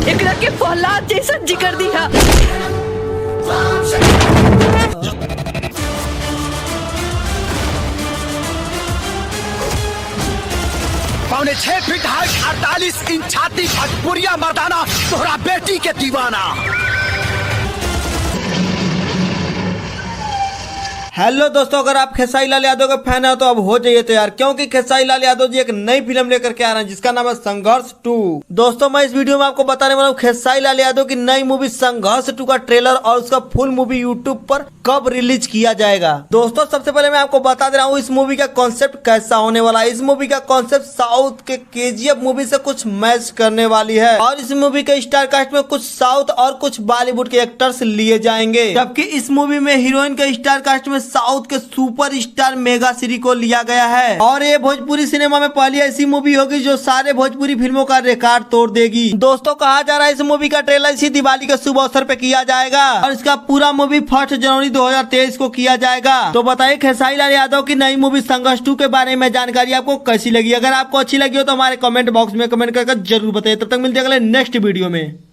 एकरा के प्रहलाद जैसा जिगर दिया। 6 फीट हाइट 48 इंच छाती भटपुरिया मर्दाना तोहरा बेटी के दीवाना। हेलो दोस्तों, अगर आप खेसारी लाल यादव के फैन हो तो अब हो जाइए तैयार, क्योंकि खेसारी लाल यादव जी एक नई फिल्म लेकर के आ रहे हैं जिसका नाम है संघर्ष 2। दोस्तों मैं इस वीडियो में आपको बताने वाला हूँ खेसारी लाल यादव की नई मूवी संघर्ष 2 का ट्रेलर और उसका फुल मूवी यूट्यूब पर कब रिलीज किया जाएगा। दोस्तों सबसे पहले मैं आपको बता दे रहा हूँ इस मूवी का कॉन्सेप्ट कैसा होने वाला है। इस मूवी का कॉन्सेप्ट साउथ के KGF मूवी से कुछ मैच करने वाली है और इस मूवी के स्टार कास्ट में कुछ साउथ और कुछ बॉलीवुड के एक्टर्स लिए जाएंगे, जबकि इस मूवी में हीरोइन के स्टार कास्ट में साउथ के सुपर स्टार मेगा श्री को लिया गया है और ये भोजपुरी सिनेमा में पहली ऐसी मूवी होगी जो सारे भोजपुरी फिल्मों का रिकॉर्ड तोड़ देगी। दोस्तों कहा जा रहा है इस मूवी का ट्रेलर इसी दिवाली के शुभ अवसर पे किया जाएगा और इसका पूरा मूवी 1 जनवरी 2023 को किया जाएगा। तो बताइए खेसारी लाल यादव की नई मूवी संघर्ष 2 के बारे में जानकारी आपको कैसी लगी। अगर आपको अच्छी लगी हो तो हमारे कमेंट बॉक्स में कमेंट करके जरूर बताइए। तब तक मिलते हैं अगले नेक्स्ट वीडियो में।